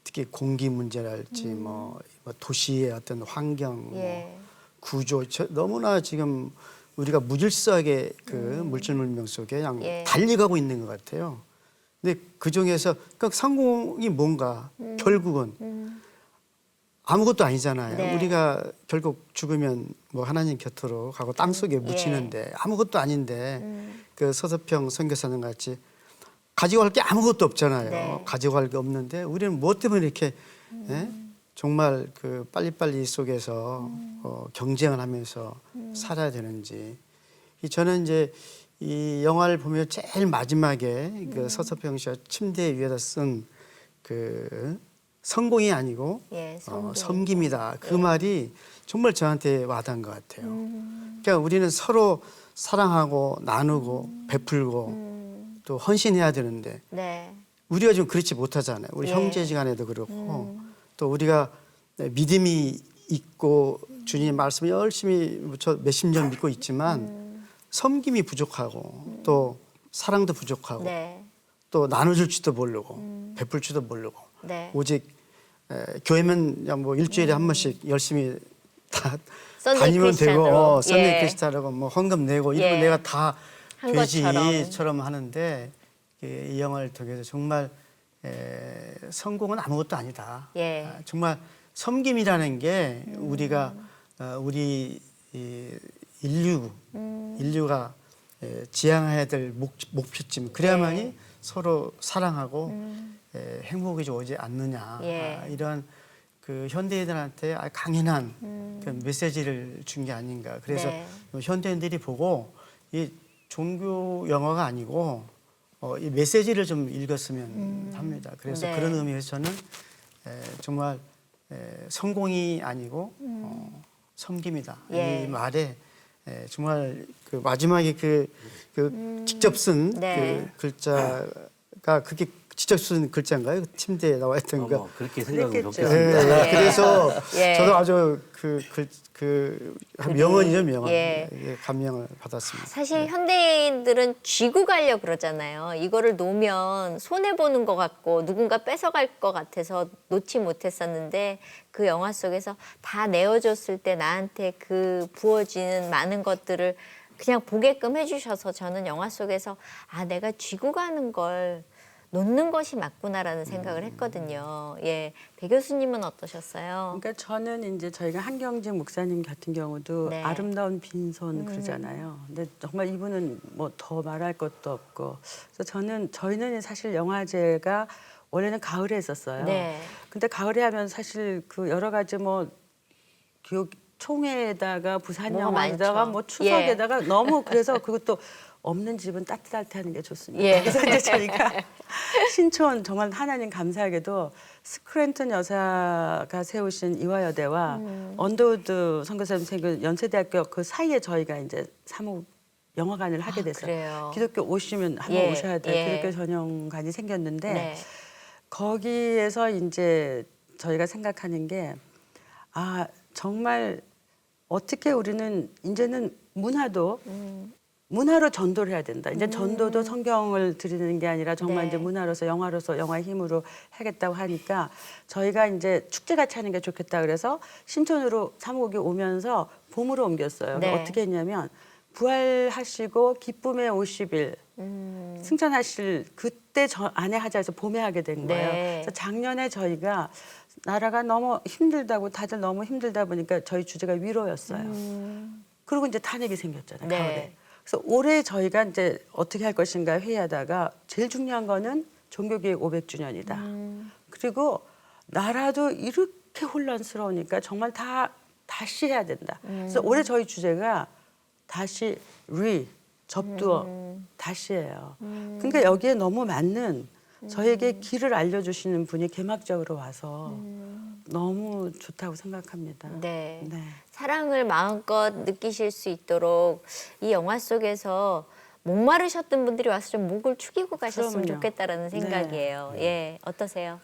특히 공기 문제랄지 뭐 도시의 어떤 환경 예. 뭐 구조 너무나 지금 우리가 무질서하게 그 물질 문명 속에 그냥 예. 달려가고 있는 것 같아요. 근데 그 중에서 그 성공이 뭔가 결국은 아무것도 아니잖아요. 네. 우리가 결국 죽으면 뭐 하나님 곁으로 가고 땅 속에 묻히는데 아무것도 아닌데 그 서서평 선교사님 같이 가지고 갈 게 아무것도 없잖아요. 네. 가지고 갈 게 없는데 우리는 무엇 때문에 이렇게 예? 정말 그 빨리빨리 속에서 경쟁을 하면서 살아야 되는지. 저는 이제 이 영화를 보면 제일 마지막에 그 서서평 씨가 침대 위에다 쓴 그 성공이 아니고 예, 섬김. 섬김이다. 그 말이 정말 저한테 와닿은 것 같아요. 그러니까 우리는 서로 사랑하고 나누고 베풀고 또 헌신해야 되는데 네. 우리가 좀 그렇지 못하잖아요. 우리 예. 형제지간에도 그렇고 또 우리가 믿음이 있고 주님 말씀을 열심히 저 몇십 년 믿고 있지만 섬김이 부족하고 또 사랑도 부족하고 네. 또 나눠줄 줄도 모르고 베풀 줄도 모르고 네. 오직 교회면 그냥 뭐 일주일에 한 번씩 열심히 다 썬데이 다니면 되고 크리스찬으로. 썬데이 예. 크리스찬하고 뭐 헌금 내고 이러면 예. 내가 다 한 것처럼. 돼지처럼 하는데 이 영화를 통해서 정말 성공은 아무것도 아니다. 예. 정말 섬김이라는 게 우리가 우리 이 인류가 지향해야 될 목표점 그래야만이 서로 사랑하고 행복이 오지 않느냐 예. 이런 그 현대인들한테 강인한 그 메시지를 준 게 아닌가. 그래서 네. 현대인들이 보고 이 종교 영화가 아니고 이 메시지를 좀 읽었으면 합니다. 그래서 네. 그런 의미에서 저는 정말 성공이 아니고 섬김이다. 예. 이 말에 정말 그 마지막에 그 직접 쓴 네. 그 글자가 그게 직접 쓴 글자인가요? 그 침대에 나와 있던 거. 뭐 그렇게 생각하면 그랬겠죠. 좋겠습니다. 예. 그래서 예. 저도 아주 명언이죠, 명언. 예. 예, 감명을 받았습니다. 사실 현대인들은 쥐고 가려고 그러잖아요. 이거를 놓으면 손해보는 것 같고 누군가 뺏어갈 것 같아서 놓지 못했었는데 그 영화 속에서 다 내어줬을 때 나한테 그 부어지는 많은 것들을 그냥 보게끔 해주셔서 저는 영화 속에서 아 내가 쥐고 가는 걸 놓는 것이 맞구나라는 생각을 했거든요. 예, 배 교수님은 어떠셨어요? 그러니까 저는 이제 저희가 한경직 목사님 같은 경우도 네. 아름다운 빈손 그러잖아요. 근데 정말 이분은 뭐 더 말할 것도 없고. 그래서 저희는 사실 영화제가 원래는 가을에 했었어요. 네. 근데 가을에 하면 사실 그 여러 가지 뭐 교육 총회에다가 부산 뭐가 영화에다가 많죠. 뭐 추석에다가 너무 그래서 그것도 없는 집은 따뜻할 때 하는 게 좋습니다. 예. 그래서 이제 저희가 신촌 정말 하나님 감사하게도 스크랜턴 여사가 세우신 이화여대와 언더우드 선교사님 세운 연세대학교 그 사이에 저희가 이제 사무 영화관을 하게 됐어요. 그래요? 기독교 오시면 한번 예, 오셔야 돼요. 예. 기독교 전용관이 생겼는데 네. 거기에서 이제 저희가 생각하는 게 정말 어떻게 우리는 이제는 문화로 전도를 해야 된다. 이제 전도도 성경을 드리는 게 아니라 정말 네. 이제 문화로서 영화로서 영화의 힘으로 하겠다고 하니까 저희가 이제 축제같이 하는 게 좋겠다 그래서 신촌으로 사무국이 오면서 봄으로 옮겼어요. 네. 어떻게 했냐면 부활하시고 기쁨의 50일 승천하실 그때 저 안에 하자 해서 봄에 하게 된 거예요. 네. 그래서 작년에 저희가 나라가 너무 힘들다고 다들 너무 힘들다 보니까 저희 주제가 위로였어요. 그리고 이제 탄핵이 생겼잖아요. 네. 가을에. 그래서 올해 저희가 이제 어떻게 할 것인가 회의하다가 제일 중요한 거는 종교개혁 500주년이다. 그리고 나라도 이렇게 혼란스러우니까 정말 다시 해야 된다. 그래서 올해 저희 주제가 다시 접두어 다시예요. 그러니까 여기에 너무 맞는 저에게 길을 알려주시는 분이 개막적으로 와서 너무 좋다고 생각합니다. 네. 네. 사랑을 마음껏 느끼실 수 있도록 이 영화 속에서 목마르셨던 분들이 와서 좀 목을 축이고 가셨으면 그럼요. 좋겠다라는 생각이에요. 예, 어떠세요?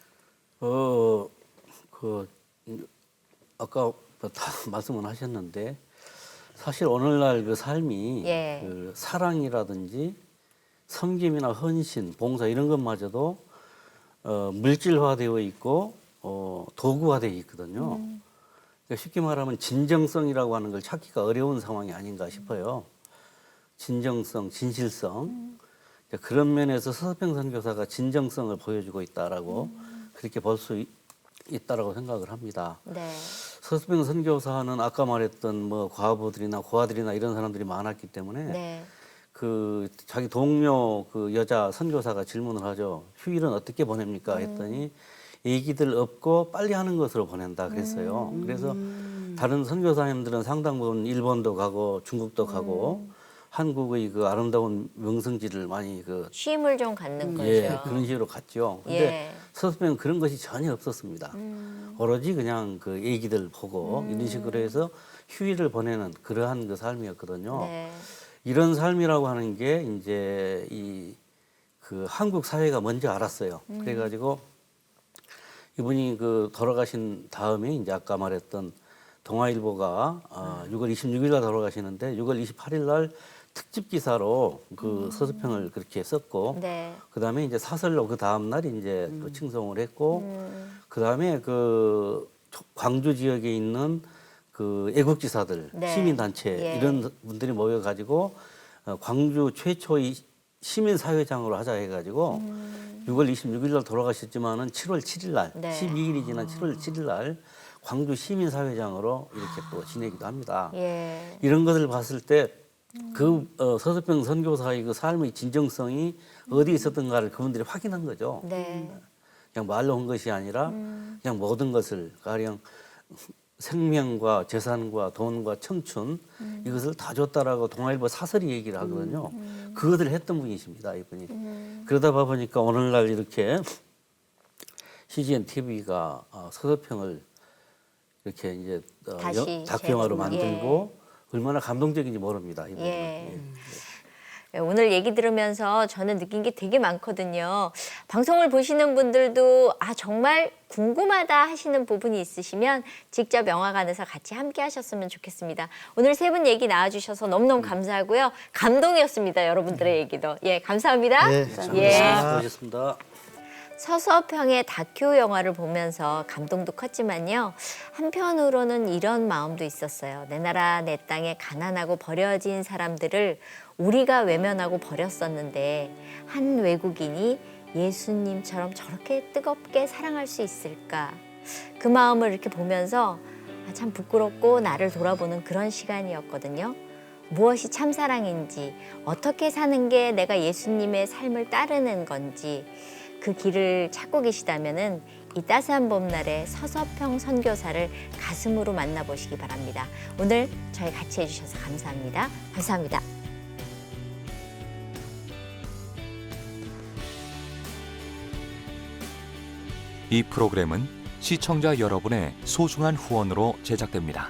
아까 다 말씀은 하셨는데 사실 오늘날 그 삶이 예. 그 사랑이라든지 섬김이나 헌신, 봉사 이런 것마저도 물질화되어 있고 도구화되어 있거든요. 그러니까 쉽게 말하면 진정성이라고 하는 걸 찾기가 어려운 상황이 아닌가 싶어요. 진정성, 진실성. 그러니까 그런 면에서 서서평 선교사가 진정성을 보여주고 있다라고 그렇게 볼 수 있다라고 생각을 합니다. 네. 서서평 선교사는 아까 말했던 뭐 과부들이나 고아들이나 이런 사람들이 많았기 때문에 네. 그 자기 동료 그 여자 선교사가 질문을 하죠. 휴일은 어떻게 보냅니까? 했더니 애기들 없고 빨리 하는 것으로 보낸다 그랬어요. 그래서 다른 선교사님들은 상당 부분 일본도 가고 중국도 가고 한국의 그 아름다운 명성지를 많이 그 쉼을 좀 갖는 거죠. 예, 그런 식으로 갔죠. 근데 예. 서수평은 그런 것이 전혀 없었습니다. 오로지 그냥 그 애기들 보고 이런 식으로 해서 휴일을 보내는 그러한 그 삶이었거든요. 네. 이런 삶이라고 하는 게 이제 이 그 한국 사회가 먼저 알았어요. 그래가지고 이분이 그 돌아가신 다음에 이제 아까 말했던 동아일보가 6월 26일 날 돌아가시는데 6월 28일 날 특집 기사로 그 서수평을 그렇게 썼고 네. 그다음에 이제 사설로 그 다음 날 이제 또 칭송을 했고 그다음에 그 광주 지역에 있는 그 애국지사들 네. 시민단체 예. 이런 분들이 모여가지고 광주 최초의 시민사회장으로 하자 해가지고 6월 26일 날 돌아가셨지만은 7월 7일 날 네. 12일이 지난 7월 7일 날 광주 시민사회장으로 이렇게 또 지내기도 합니다. 예. 이런 것을 봤을 때 그 서수평 선교사의 그 삶의 진정성이 어디에 있었던가를 그분들이 확인한 거죠. 네. 그냥 말로 한 것이 아니라 그냥 모든 것을 가령 생명과 재산과 돈과 청춘 이것을 다 줬다라고 동아일보 사설이 얘기를 하거든요. 그것을 했던 분이십니다, 이분이. 그러다 보니까 오늘날 이렇게 CGN TV가 서수평을 이렇게 이제 다시 다큐 영화로 재생, 만들고 얼마나 감동적인지 모릅니다. 이분은. 예. 오늘 얘기 들으면서 저는 느낀 게 되게 많거든요. 방송을 보시는 분들도 아 정말 궁금하다 하시는 부분이 있으시면 직접 영화관에서 같이 함께 하셨으면 좋겠습니다. 오늘 세 분 얘기 나와주셔서 너무너무 감사하고요. 감동이었습니다. 여러분들의 얘기도. 예, 감사합니다. 네, 수고하셨습니다. 서수평의 다큐 영화를 보면서 감동도 컸지만요. 한편으로는 이런 마음도 있었어요. 내 나라 내 땅에 가난하고 버려진 사람들을 우리가 외면하고 버렸었는데 한 외국인이 예수님처럼 저렇게 뜨겁게 사랑할 수 있을까? 그 마음을 이렇게 보면서 참 부끄럽고 나를 돌아보는 그런 시간이었거든요. 무엇이 참사랑인지, 어떻게 사는 게 내가 예수님의 삶을 따르는 건지 그 길을 찾고 계시다면은 이 따스한 봄날에 서수평 선교사를 가슴으로 만나보시기 바랍니다. 오늘 저희 같이 해주셔서 감사합니다. 감사합니다. 이 프로그램은 시청자 여러분의 소중한 후원으로 제작됩니다.